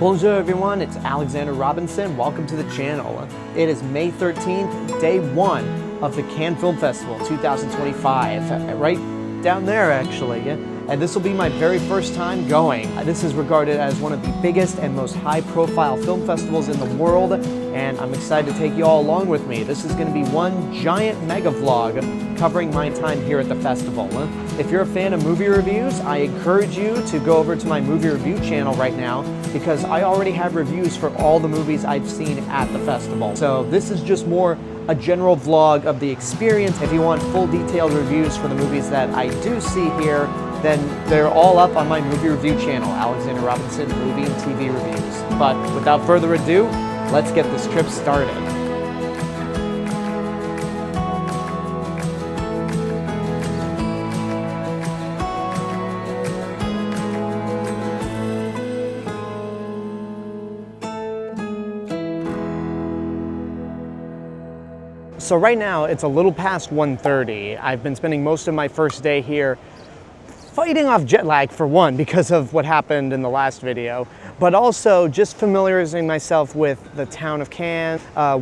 Bonjour everyone, it's Alexander Robinson. Welcome to the channel. It is May 13th, day one of the Cannes Film Festival 2025. Right down there actually. And this will be my very first time going. This is regarded as one of the biggest and most high-profile film festivals in the world, and I'm excited to take you all along with me. This is going to be one giant mega vlog covering my time here at the festival. If you're a fan of movie reviews, I encourage you to go over to my movie review channel right now because I already have reviews for all the movies I've seen at the festival. So this is just more a general vlog of the experience. If you want full detailed reviews for the movies that I do see here, then they're all up on my movie review channel, Alexander Robinson Movie and TV Reviews. But without further ado, let's get this trip started. So right now it's a little past 1:30. I've been spending most of my first day here fighting off jet lag for one because of what happened in the last video, but also just familiarizing myself with the town of Cannes,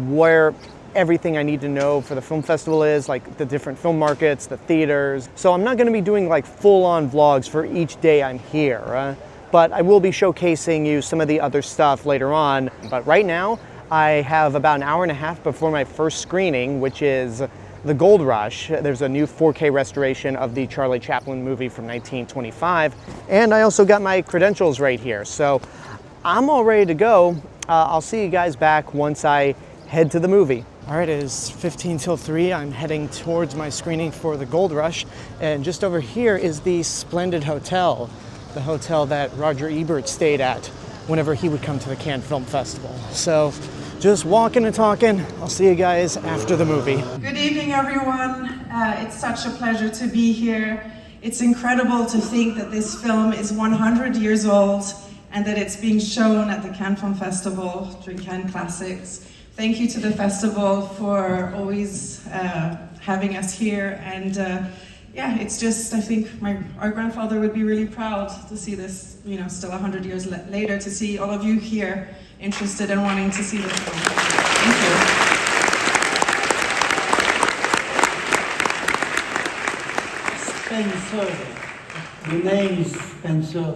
where everything I need to know for the film festival is, like the different film markets, the theaters. So I'm not going to be doing like full-on vlogs for each day I'm here, but I will be showcasing you some of the other stuff later on. But right now, I have about an hour and a half before my first screening, which is The Gold Rush. There's a new 4K restoration of the Charlie Chaplin movie from 1925. And I also got my credentials right here. So I'm all ready to go. I'll see you guys back once I head to the movie. All right, it is 15 till 3. I'm heading towards my screening for The Gold Rush. And just over here is the Splendid Hotel, the hotel that Roger Ebert stayed at whenever he would come to the Cannes Film Festival. So just walking and talking. I'll see you guys after the movie. Good evening, everyone. It's such a pleasure to be here. It's incredible to think that this film is 100 years old and that it's being shown at the Cannes Film Festival during Cannes Classics. Thank you to the festival for always having us here. And yeah, it's just, I think our grandfather would be really proud to see this, you know, still 100 years later, to see all of you here interested and wanting to see this film. Thank you. Spencer. The name is Spencer,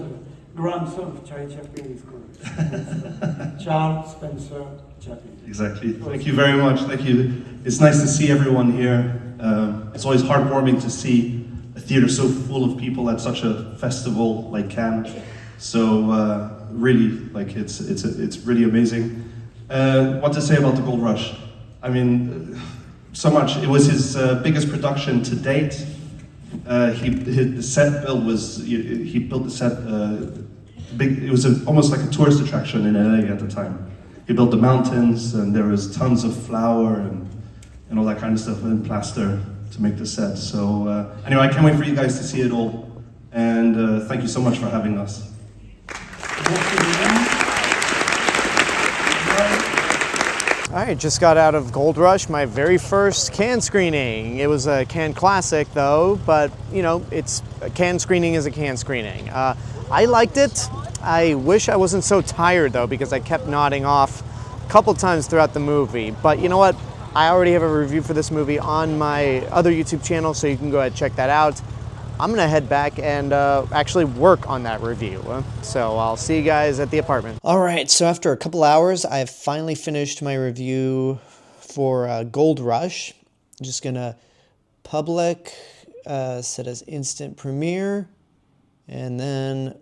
grandson of Charlie Chaplin is called. Charles Spencer Chaplin. Exactly. Thank you very much. Thank you. It's nice to see everyone here. It's always heartwarming to see a theater so full of people at such a festival like Cannes. So really, like it's really amazing. What to say about The Gold Rush? I mean, so much. It was his biggest production to date. The set build was, he built the set big. It was almost like a tourist attraction in LA at the time. He built the mountains, and there was tons of flour and all that kind of stuff, and plaster to make the set. So anyway, I can't wait for you guys to see it all, and thank you so much for having us. All right, just got out of Gold Rush, my very first Cannes screening. It was a Cannes classic though, but you know, a Cannes screening is a Cannes screening. I liked it. I wish I wasn't so tired though, because I kept nodding off a couple times throughout the movie. But you know what? I already have a review for this movie on my other YouTube channel, so you can go ahead and check that out. I'm gonna head back and actually work on that review. So I'll see you guys at the apartment. All right, so after a couple hours, I've finally finished my review for Gold Rush. I'm just gonna public, set as instant premiere, and then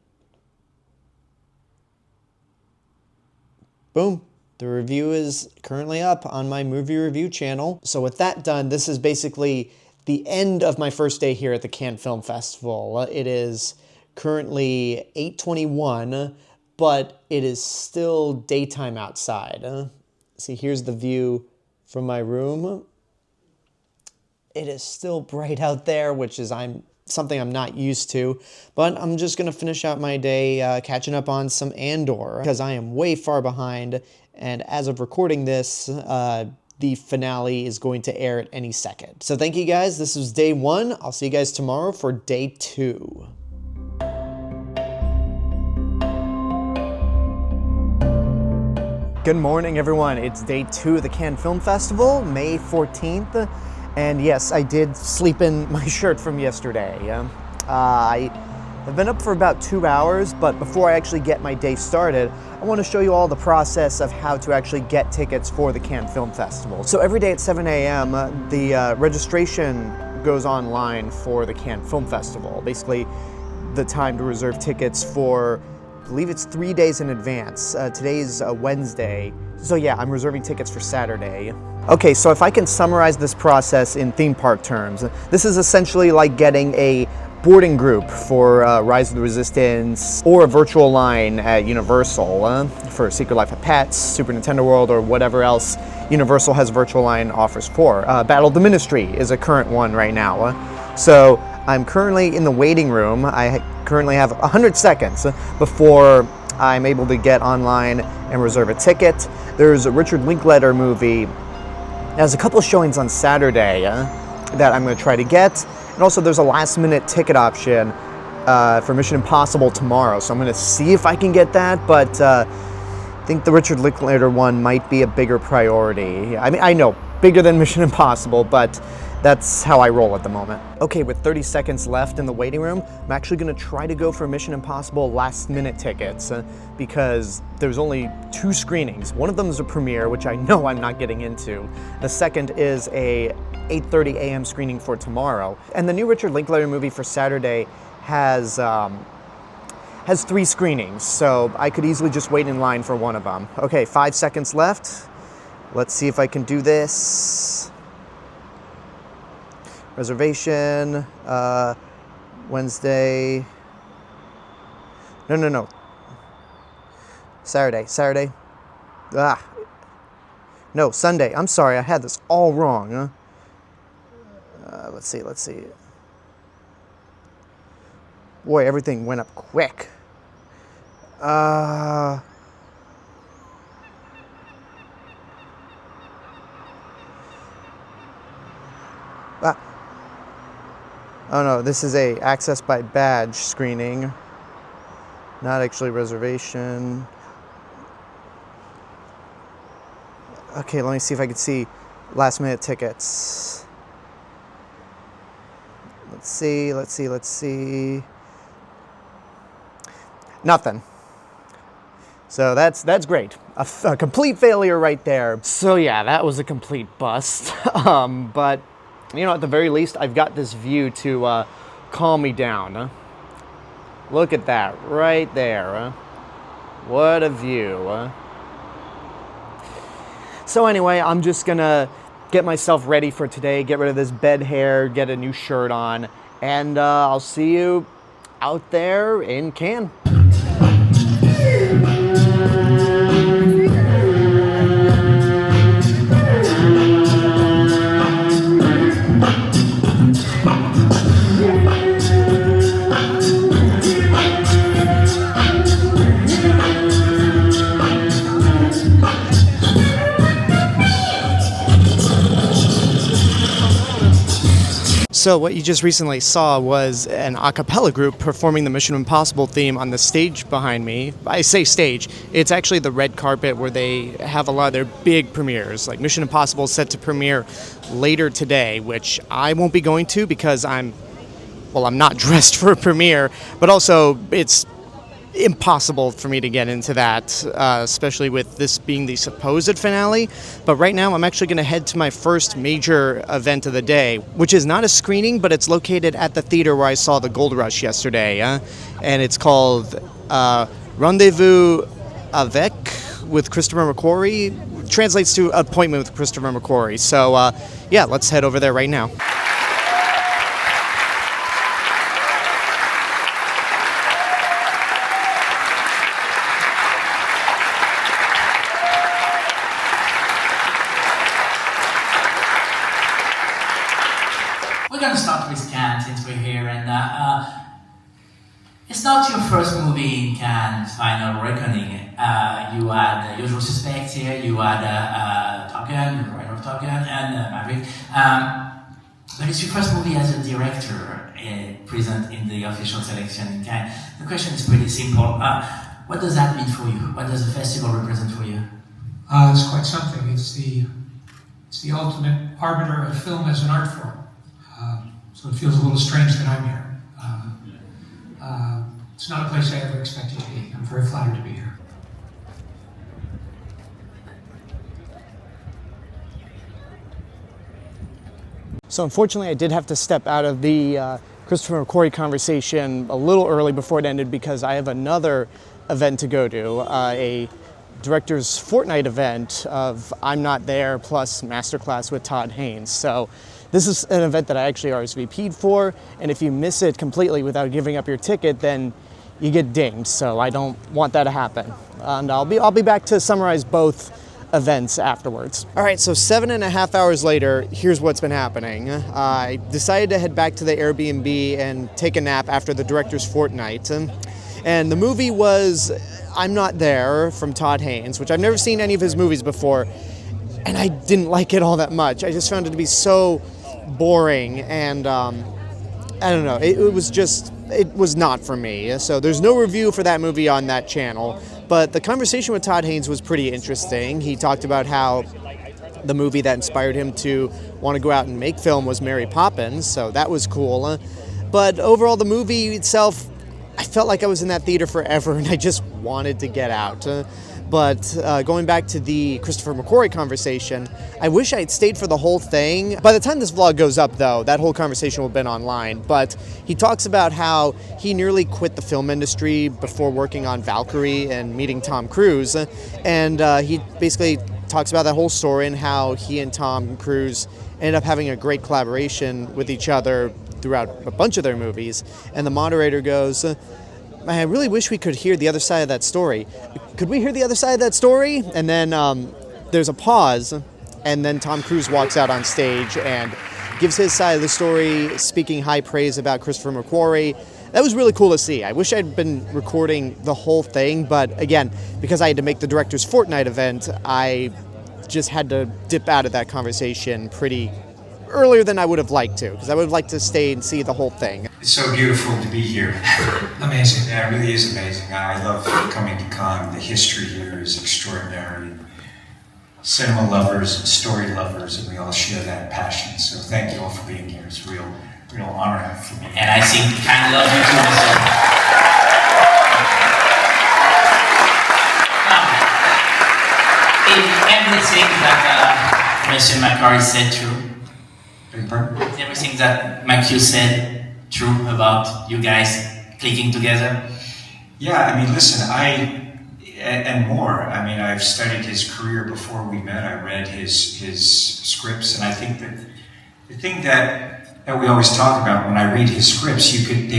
boom. The review is currently up on my movie review channel. So with that done, this is basically the end of my first day here at the Cannes Film Festival. It is currently 8:21, but it is still daytime outside. See, here's the view from my room. It is still bright out there, which is something I'm not used to, but I'm just gonna finish out my day catching up on some Andor because I am way far behind, and as of recording this, the finale is going to air at any second. So thank you guys. This was day one. I'll see you guys tomorrow for day 2. Good morning, everyone. It's day 2 of the Cannes Film Festival, May 14th. And yes, I did sleep in my shirt from yesterday. I have been up for about 2 hours, but before I actually get my day started, I want to show you all the process of how to actually get tickets for the Cannes Film Festival. So every day at 7 a.m., the registration goes online for the Cannes Film Festival. Basically, the time to reserve tickets for, I believe it's 3 days in advance. Today's Wednesday, so yeah, I'm reserving tickets for Saturday. Okay, so if I can summarize this process in theme park terms, this is essentially like getting a boarding group for Rise of the Resistance or a virtual line at Universal for Secret Life of Pets, Super Nintendo World, or whatever else Universal has virtual line offers for. Battle of the Ministry is a current one right now. So I'm currently in the waiting room. I currently have 100 seconds before I'm able to get online and reserve a ticket. There's a Richard Linklater movie. There's a couple of showings on Saturday that I'm going to try to get. And also there's a last minute ticket option for Mission Impossible tomorrow. So I'm going to see if I can get that, but I think the Richard Linklater one might be a bigger priority. I mean, I know, bigger than Mission Impossible, but that's how I roll at the moment. Okay, with 30 seconds left in the waiting room, I'm actually gonna try to go for Mission Impossible last minute tickets because there's only 2 screenings. One of them is a premiere, which I know I'm not getting into. The second is a 8:30 a.m. screening for tomorrow. And the new Richard Linklater movie for Saturday has 3 screenings, so I could easily just wait in line for one of them. Okay, 5 seconds left. Let's see if I can do this. Reservation, Wednesday. No. Saturday. No, Sunday. I'm sorry, I had this all wrong. Let's see. Boy, everything went up quick. Oh no, this is a access by badge screening, not actually reservation. Okay, let me see if I can see last minute tickets. Let's see. Nothing. So that's great. A complete failure right there. So yeah, that was a complete bust. But you know, at the very least, I've got this view to calm me down. Look at that, right there. What a view. So anyway, I'm just gonna get myself ready for today, get rid of this bed hair, get a new shirt on, and I'll see you out there in Cannes. So what you just recently saw was an a cappella group performing the Mission Impossible theme on the stage behind me. I say stage, it's actually the red carpet where they have a lot of their big premieres. Like Mission Impossible is set to premiere later today, which I won't be going to because I'm not dressed for a premiere, but also it's impossible for me to get into that, especially with this being the supposed finale. But right now I'm actually going to head to my first major event of the day, which is not a screening, but it's located at the theater where I saw the Gold Rush yesterday, and it's called Rendezvous avec with Christopher McQuarrie. Translates to Appointment with Christopher McQuarrie. So yeah, let's head over there right now. We're going to start with Cannes since we're here, and it's not your first movie in Cannes' Final Reckoning. You had Usual Suspects here, you had Top Gun, the writer of Top Gun, and Maverick. But it's your first movie as a director present in the official selection in Cannes. The question is pretty simple. What does that mean for you? What does the festival represent for you? It's quite something. It's the ultimate arbiter of film as an art form. So it feels a little strange that I'm here. It's not a place I ever expected to be. I'm very flattered to be here. So unfortunately, I did have to step out of the Christopher McQuarrie conversation a little early before it ended because I have another event to go to, a Director's Fortnight event of I'm Not There plus Masterclass with Todd Haynes. So this is an event that I actually RSVP'd for, and if you miss it completely without giving up your ticket, then you get dinged, so I don't want that to happen. And I'll be back to summarize both events afterwards. All right, so 7.5 hours later, here's what's been happening. I decided to head back to the Airbnb and take a nap after the Director's Fortnight. And the movie was I'm Not There from Todd Haynes, which I've never seen any of his movies before, and I didn't like it all that much. I just found it to be so boring, and I don't know, it was not for me. So there's no review for that movie on that channel, but the conversation with Todd Haynes was pretty interesting. He talked about how the movie that inspired him to want to go out and make film was Mary Poppins, so that was cool. But overall, the movie itself, I felt like I was in that theater forever, and I just wanted to get out. But going back to the Christopher McQuarrie conversation, I wish I had stayed for the whole thing. By the time this vlog goes up, though, that whole conversation will have been online. But he talks about how he nearly quit the film industry before working on Valkyrie and meeting Tom Cruise. And he basically talks about that whole story and how he and Tom Cruise ended up having a great collaboration with each other throughout a bunch of their movies. And the moderator goes, I really wish we could hear the other side of that story. Could we hear the other side of that story? And then there's a pause, and then Tom Cruise walks out on stage and gives his side of the story, speaking high praise about Christopher McQuarrie. That was really cool to see. I wish I'd been recording the whole thing, but again, because I had to make the Director's Fortnight event, I just had to dip out of that conversation pretty earlier than I would have liked to, because I would have liked to stay and see the whole thing. It's so beautiful to be here. Amazing. Yeah, it really is amazing. I love coming to Cannes. The history here is extraordinary. Cinema lovers and story lovers, and we all share that passion. So thank you all for being here. It's a real honor for me. And I think Cannes loves you too, Mr. Is everything that Mr. McQuarrie said true? Is everything that McHugh said true about you guys clicking together? Yeah, I mean, listen, and more. I mean, I've studied his career before we met. I read his scripts, and I think that the thing that we always talk about when I read his scripts, you can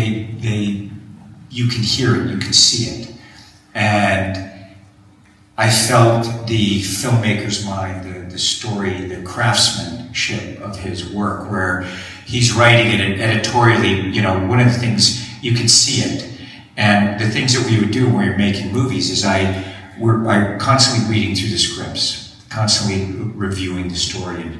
hear it, you can see it, and I felt the filmmaker's mind, the story, the craftsmanship of his work, where he's writing it editorially. You know, one of the things, you can see it. And the things that we would do when we were making movies is I'm constantly reading through the scripts, constantly reviewing the story. And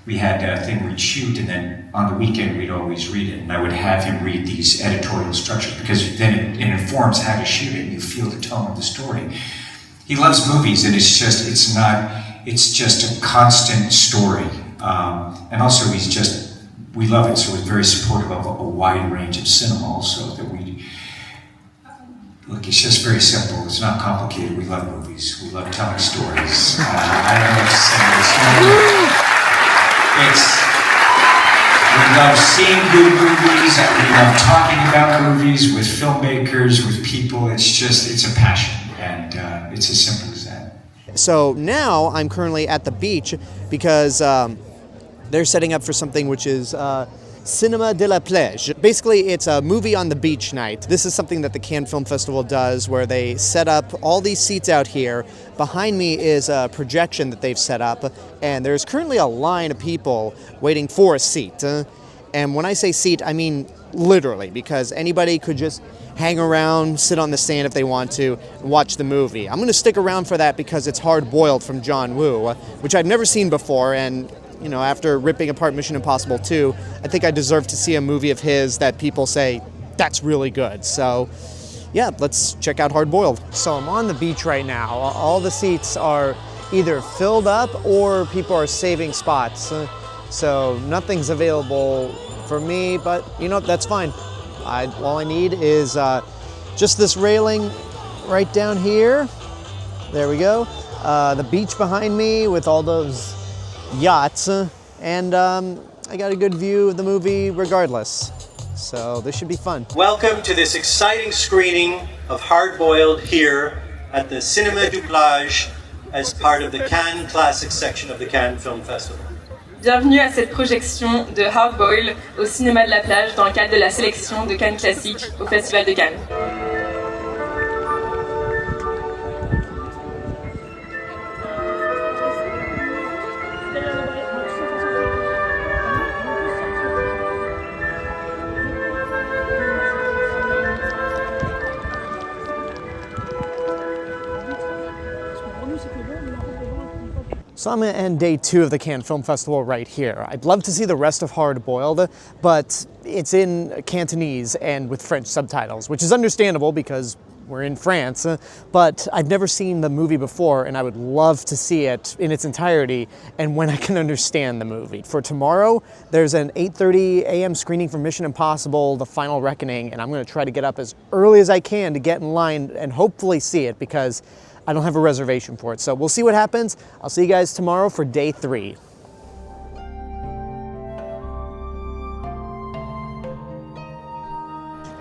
we had a thing we'd shoot, and then on the weekend we'd always read it. And I would have him read these editorial structures, because then it informs how to shoot it, and you feel the tone of the story. He loves movies, and it's just a constant story. And also we love it, so we're very supportive of a wide range of cinema also. Look, it's just very simple. It's not complicated. We love movies. We love telling stories. I don't know what to say. We love seeing good movies. We love talking about movies with filmmakers, with people. It's a passion, and it's as simple as that. So now I'm currently at the beach because they're setting up for something which is Cinema de la Plage. Basically, it's a movie on the beach night. This is something that the Cannes Film Festival does, where they set up all these seats out here. Behind me is a projection that they've set up, and there's currently a line of people waiting for a seat. And when I say seat, I mean literally, because anybody could just hang around, sit on the stand if they want to, and watch the movie. I'm going to stick around for that because it's Hard Boiled from John Woo, which I've never seen before, and you know, after ripping apart Mission Impossible 2, I think I deserve to see a movie of his that people say, that's really good. So, yeah, let's check out Hard Boiled. So I'm on the beach right now. All the seats are either filled up or people are saving spots. So nothing's available for me, but you know, that's fine. All I need is just this railing right down here. There we go. The beach behind me with all those yachts, and I got a good view of the movie regardless. So this should be fun. Welcome to this exciting screening of Hard Boiled here at the Cinéma du Plage as part of the Cannes Classics section of the Cannes Film Festival. Bienvenue à cette projection de Hard Boiled au cinéma de la plage dans le cadre de la sélection de Cannes Classiques au Festival de Cannes. So I'm going to end day 2 of the Cannes Film Festival right here. I'd love to see the rest of Hard Boiled, but it's in Cantonese and with French subtitles, which is understandable because we're in France, but I've never seen the movie before and I would love to see it in its entirety and when I can understand the movie. For tomorrow, there's an 8:30 a.m. screening for Mission Impossible: The Final Reckoning, and I'm going to try to get up as early as I can to get in line and hopefully see it because I don't have a reservation for it. So we'll see what happens. I'll see you guys tomorrow for day 3.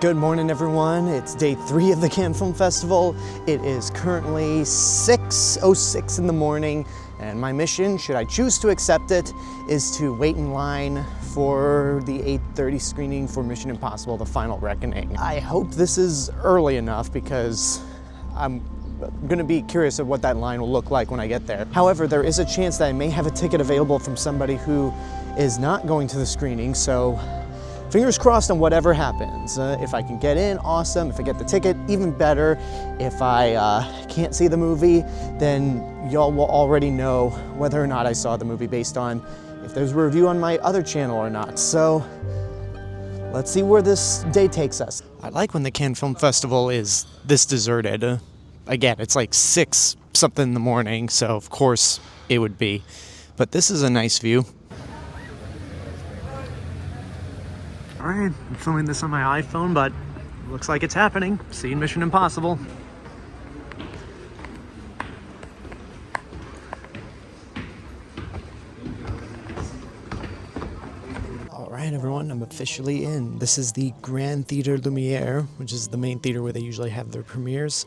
Good morning, everyone. It's day 3 of the Cannes Film Festival. It is currently 6:06 in the morning, and my mission, should I choose to accept it, is to wait in line for the 8:30 screening for Mission Impossible: The Final Reckoning. I hope this is early enough because I'm going to be curious of what that line will look like when I get there. However, there is a chance that I may have a ticket available from somebody who is not going to the screening, so fingers crossed on whatever happens. If I can get in, awesome. If I get the ticket, even better. If I can't see the movie, then y'all will already know whether or not I saw the movie based on if there's a review on my other channel or not. So let's see where this day takes us. I like when the Cannes Film Festival is this deserted. Again, it's like 6 something in the morning, so of course it would be. But this is a nice view. All right, I'm filming this on my iPhone, but looks like it's happening. Seeing Mission Impossible. All right, everyone, I'm officially in. This is the Grand Theatre Lumière, which is the main theater where they usually have their premieres.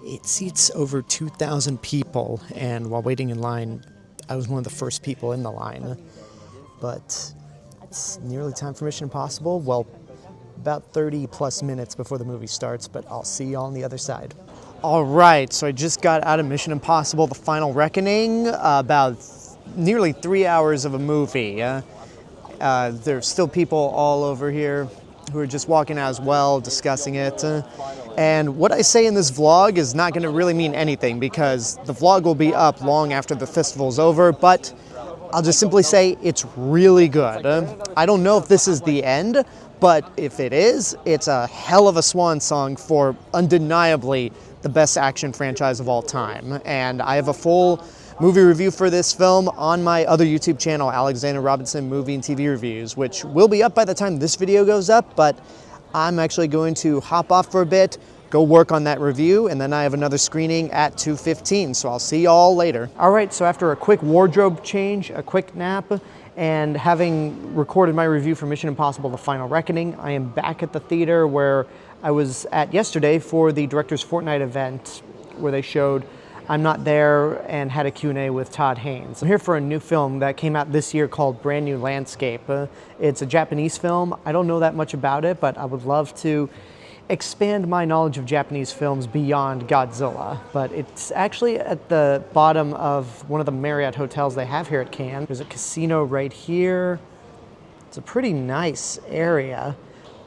It seats over 2,000 people, and while waiting in line, I was one of the first people in the line. But it's nearly time for Mission Impossible. Well, about 30 plus minutes before the movie starts, but I'll see y'all on the other side. All right, so I just got out of Mission Impossible: The Final Reckoning, about nearly 3 hours of a movie. There's still people all over here who are just walking out as well, discussing it. And what I say in this vlog is not going to really mean anything because the vlog will be up long after the festival's over, but I'll just simply say it's really good. I don't know if this is the end, but if it is, it's a hell of a swan song for undeniably the best action franchise of all time. And I have a full movie review for this film on my other YouTube channel, Alexander Robinson Movie and TV Reviews, which will be up by the time this video goes up, but I'm actually going to hop off for a bit, go work on that review, and then I have another screening at 2:15, so I'll see y'all later. All right, so after a quick wardrobe change, a quick nap, and having recorded my review for Mission Impossible: The Final Reckoning, I am back at the theater where I was at yesterday for the Director's Fortnight event where they showed I'm Not There and had a Q&A with Todd Haynes. I'm here for a new film that came out this year called Brand New Landscape. It's a Japanese film. I don't know that much about it, but I would love to expand my knowledge of Japanese films beyond Godzilla. But it's actually at the bottom of one of the Marriott hotels they have here at Cannes. There's a casino right here. It's a pretty nice area,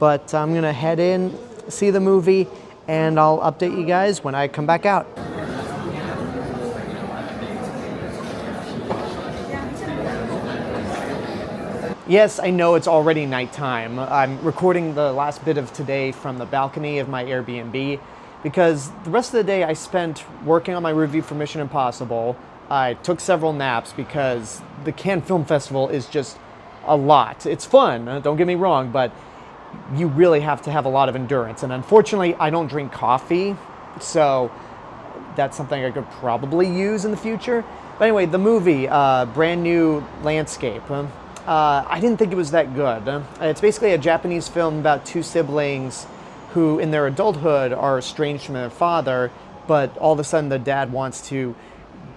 but I'm gonna head in, see the movie, and I'll update you guys when I come back out. Yes, I know it's already nighttime. I'm recording the last bit of today from the balcony of my Airbnb because the rest of the day I spent working on my review for Mission Impossible, I took several naps because the Cannes Film Festival is just a lot. It's fun, don't get me wrong, but you really have to have a lot of endurance. And unfortunately, I don't drink coffee, so that's something I could probably use in the future. But anyway, the movie, Brand New Landscape, I didn't think it was that good. It's basically a Japanese film about two siblings who in their adulthood are estranged from their father, but all of a sudden the dad wants to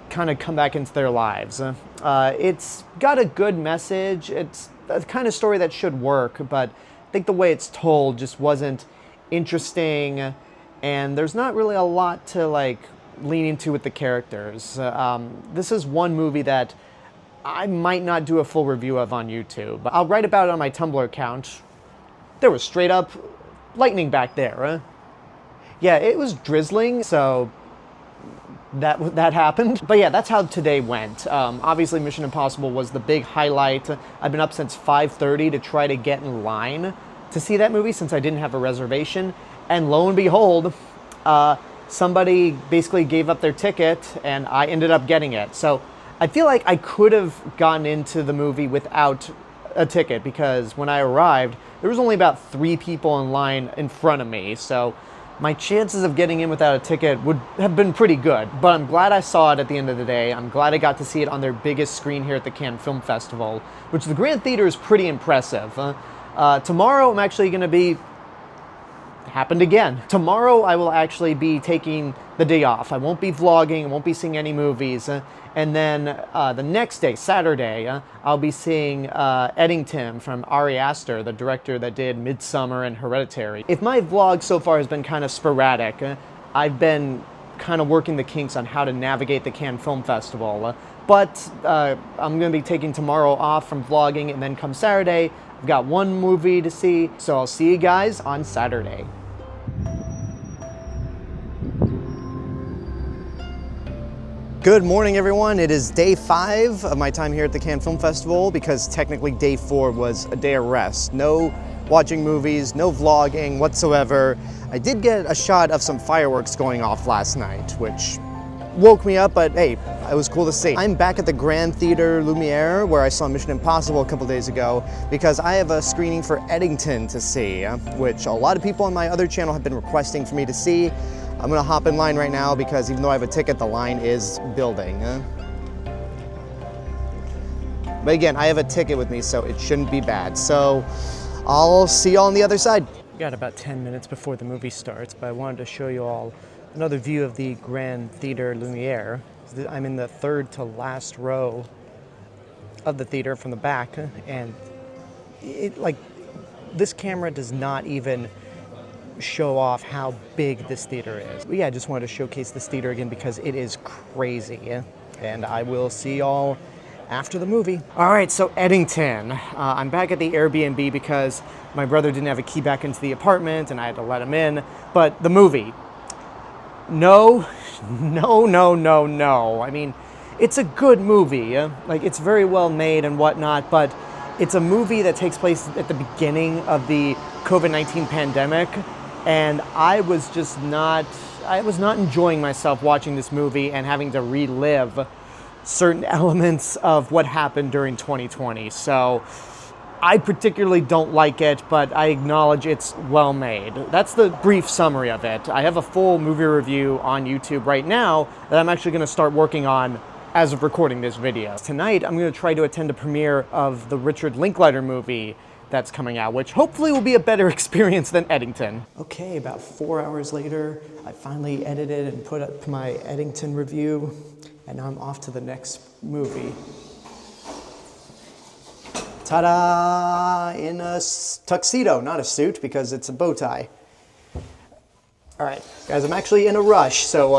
kind of come back into their lives. It's got a good message. It's a kind of story that should work, but I think the way it's told just wasn't interesting, and there's not really a lot to like lean into with the characters. This is one movie that I might not do a full review of on YouTube. I'll write about it on my Tumblr account. There was straight up lightning back there. Yeah, it was drizzling, so that happened. But yeah, that's how today went. Obviously, Mission Impossible was the big highlight. I've been up since 5:30 to try to get in line to see that movie since I didn't have a reservation. And lo and behold, somebody basically gave up their ticket and I ended up getting it. So I feel like I could have gotten into the movie without a ticket because when I arrived, there was only about 3 people in line in front of me. So my chances of getting in without a ticket would have been pretty good. But I'm glad I saw it at the end of the day. I'm glad I got to see it on their biggest screen here at the Cannes Film Festival, which the Grand Theater is pretty impressive. Tomorrow I'm actually going to be... happened again. Tomorrow I will actually be taking the day off. I won't be vlogging, I won't be seeing any movies. And then the next day, Saturday, I'll be seeing Eddington from Ari Aster, the director that did Midsummer and Hereditary. If my vlog so far has been kind of sporadic, I've been kind of working the kinks on how to navigate the Cannes Film Festival. But I'm going to be taking tomorrow off from vlogging, and then come Saturday, I've got one movie to see. So I'll see you guys on Saturday. Good morning, everyone. It is day 5 of my time here at the Cannes Film Festival because technically day 4 was a day of rest. No watching movies, no vlogging whatsoever. I did get a shot of some fireworks going off last night, which woke me up, but hey, it was cool to see. I'm back at the Grand Theater Lumiere where I saw Mission Impossible a couple days ago because I have a screening for Eddington to see, which a lot of people on my other channel have been requesting for me to see. I'm gonna hop in line right now because even though I have a ticket, the line is building. But again, I have a ticket with me, so it shouldn't be bad. So I'll see y'all on the other side. We got about 10 minutes before the movie starts, but I wanted to show you all another view of the Grand Theater Lumiere. I'm in the 3rd to last row of the theater from the back, and this camera does not even show off how big this theater is. But yeah, I just wanted to showcase this theater again because it is crazy. And I will see y'all after the movie. All right, so Eddington. I'm back at the Airbnb because my brother didn't have a key back into the apartment and I had to let him in. But the movie, no. I mean, it's a good movie. Like, it's very well made and whatnot, but it's a movie that takes place at the beginning of the COVID-19 pandemic. And I was not enjoying myself watching this movie and having to relive certain elements of what happened during 2020. So I particularly don't like it, but I acknowledge it's well made. That's the brief summary of it. I have a full movie review on YouTube right now that I'm actually going to start working on as of recording this video. Tonight, I'm going to try to attend a premiere of the Richard Linklater movie that's coming out, which hopefully will be a better experience than Eddington. Okay, about 4 hours later, I finally edited and put up my Eddington review, and now I'm off to the next movie. Ta-da! In a tuxedo, not a suit, because it's a bow tie. All right, guys, I'm actually in a rush, so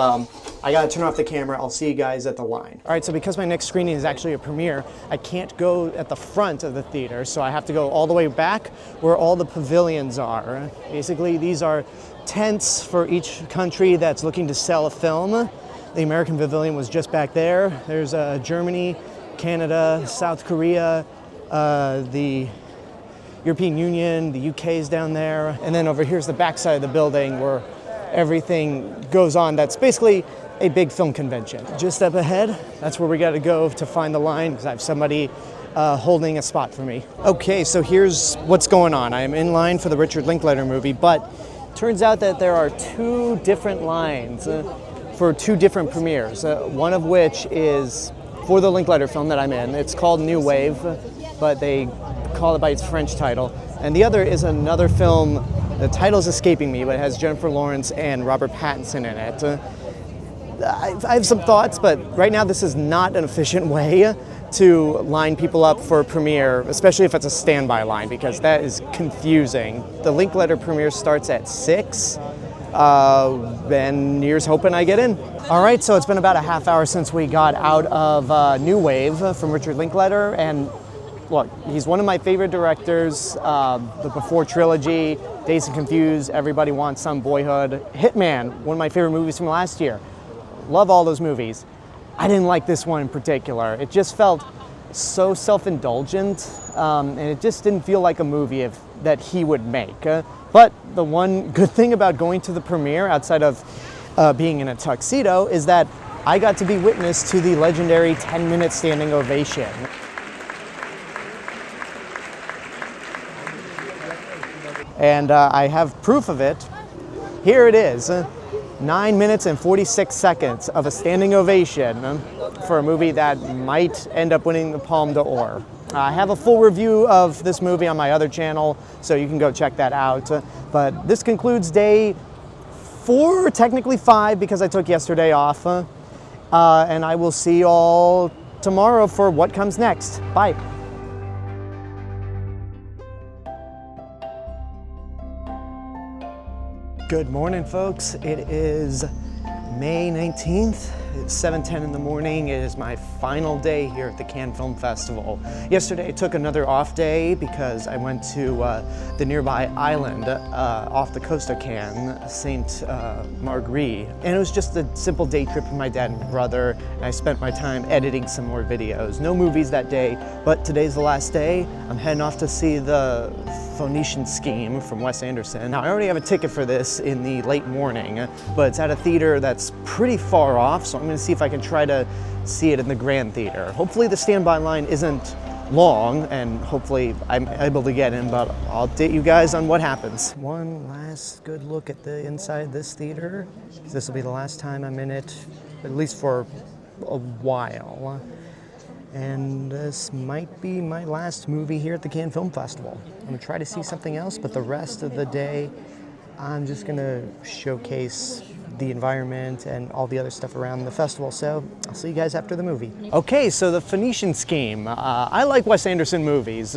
I gotta turn off the camera. I'll see you guys at the line. All right, so because my next screening is actually a premiere, I can't go at the front of the theater, so I have to go all the way back where all the pavilions are. Basically, these are tents for each country that's looking to sell a film. The American pavilion was just back there. There's Germany, Canada, South Korea, the European Union, the UK is down there. And then over here's the backside of the building where everything goes on. That's basically a big film convention. Just up ahead, that's where we got to go to find the line, because I have somebody holding a spot for me. Okay, so here's what's going on. I am in line for the Richard Linklater movie, but turns out that there are two different lines for two different premieres. One of which is for the Linklater film that I'm in. It's called New Wave, but they call it by its French title. And the other is another film, the title's escaping me, but it has Jennifer Lawrence and Robert Pattinson in it. I have some thoughts, but right now this is not an efficient way to line people up for a premiere, especially if it's a standby line, because that is confusing. The Linklater premiere starts at 6, and here's hoping I get in. All right, so it's been about a half hour since we got out of New Wave from Richard Linklater, and look, he's one of my favorite directors. The Before trilogy, Dazed and Confused, Everybody Wants Some, Boyhood, Hitman, one of my favorite movies from last year. Love all those movies. I didn't like this one in particular. It just felt so self-indulgent, and it just didn't feel like a movie that he would make. But the one good thing about going to the premiere, outside of being in a tuxedo, is that I got to be witness to the legendary 10-minute standing ovation. And I have proof of it. Here it is. 9 minutes and 46 seconds of a standing ovation for a movie that might end up winning the Palme d'Or. I have a full review of this movie on my other channel, so you can go check that out. But this concludes day 4, technically 5, because I took yesterday off. And I will see you all tomorrow for what comes next. Bye. Good morning, folks. It is May 19th. It's 7:10 in the morning. It is my final day here at the Cannes Film Festival. Yesterday I took another off day because I went to the nearby island off the coast of Cannes, Saint Marguerite. And it was just a simple day trip with my dad and my brother. And I spent my time editing some more videos. No movies that day, but today's the last day. I'm heading off to see the Phoenician Scheme from Wes Anderson. Now, I already have a ticket for this in the late morning, but it's at a theater that's pretty far off, so I'm going to see if I can try to see it in the Grand Theater. Hopefully the standby line isn't long, and hopefully I'm able to get in, but I'll update you guys on what happens. One last good look at the inside this theater. This will be the last time I'm in it, at least for a while. And this might be my last movie here at the Cannes Film Festival. I'm gonna try to see something else, but the rest of the day, I'm just gonna showcase the environment and all the other stuff around the festival. So I'll see you guys after the movie. Okay, so the Phoenician Scheme. I like Wes Anderson movies,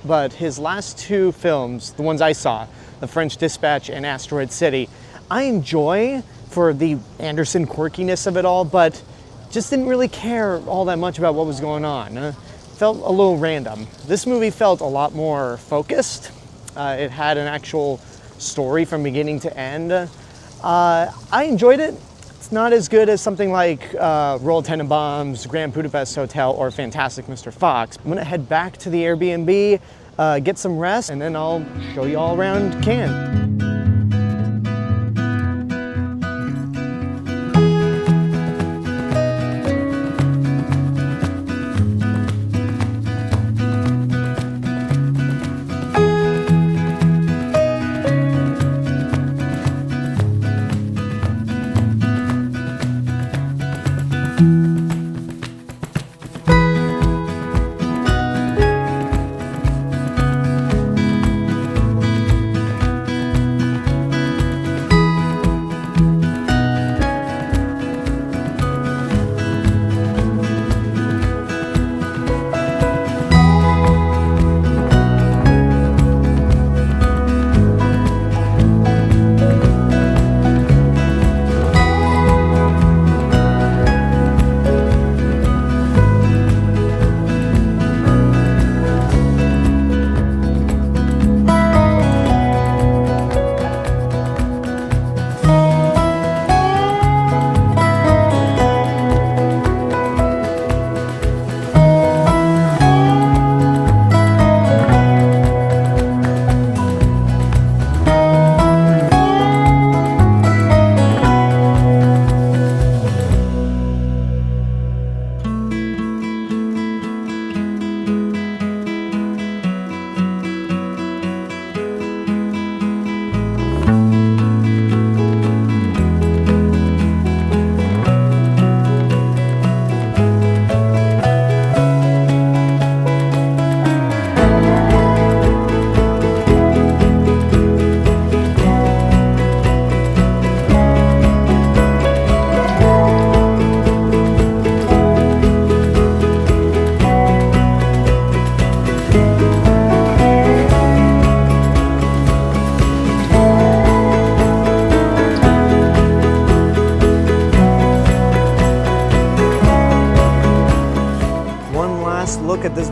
but his last two films, the ones I saw, The French Dispatch and Asteroid City, I enjoy for the Anderson quirkiness of it all, but just didn't really care all that much about what was going on. Felt a little random. This movie felt a lot more focused. It had an actual story from beginning to end. I enjoyed it. It's not as good as something like Royal Tenenbaums, Grand Budapest Hotel, or Fantastic Mr. Fox. I'm gonna head back to the Airbnb, get some rest, and then I'll show you all around Cannes.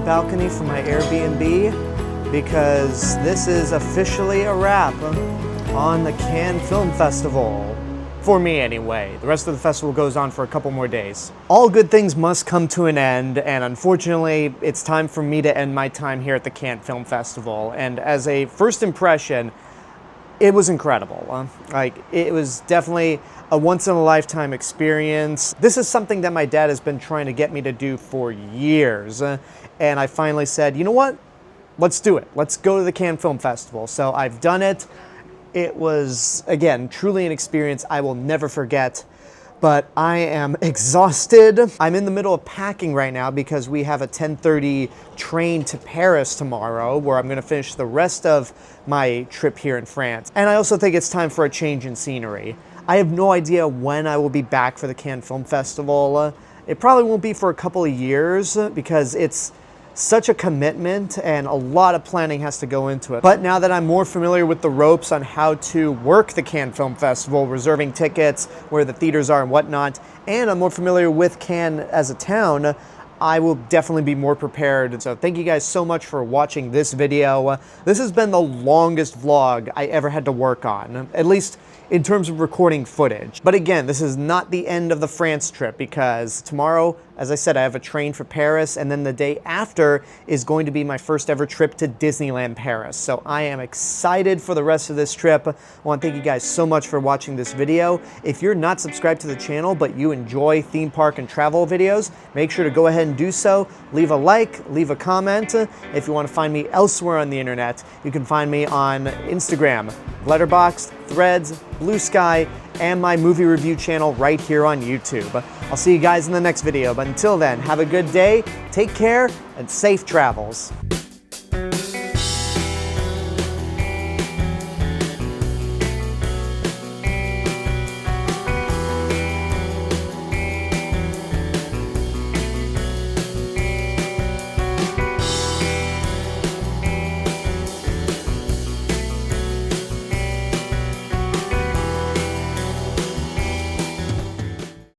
balcony from my Airbnb because this is officially a wrap on the Cannes Film Festival. For me anyway. The rest of the festival goes on for a couple more days. All good things must come to an end, and unfortunately, it's time for me to end my time here at the Cannes Film Festival. And as a first impression, it was incredible. It was definitely a once-in-a-lifetime experience. This is something that my dad has been trying to get me to do for years, and I finally said, you know what? Let's do it. Let's go to the Cannes Film Festival. So I've done it. It was, again, truly an experience I will never forget, but I am exhausted. I'm in the middle of packing right now because we have a 10:30 train to Paris tomorrow, where I'm gonna finish the rest of my trip here in France. And I also think it's time for a change in scenery. I have no idea when I will be back for the Cannes Film Festival. It probably won't be for a couple of years because it's such a commitment and a lot of planning has to go into it. But now that I'm more familiar with the ropes on how to work the Cannes Film Festival, reserving tickets, where the theaters are and whatnot, and I'm more familiar with Cannes as a town, I will definitely be more prepared. So thank you guys so much for watching this video. This has been the longest vlog I ever had to work on, at least in terms of recording footage. But again, this is not the end of the France trip because tomorrow, as I said, I have a train for Paris, and then the day after is going to be my first ever trip to Disneyland Paris. So I am excited for the rest of this trip. I want to thank you guys so much for watching this video. If you're not subscribed to the channel, but you enjoy theme park and travel videos, make sure to go ahead and do so. Leave a like, leave a comment. If you want to find me elsewhere on the internet, you can find me on Instagram, Letterboxd, Threads, Blue Sky, and my movie review channel right here on YouTube. I'll see you guys in the next video, but until then, have a good day, take care, and safe travels.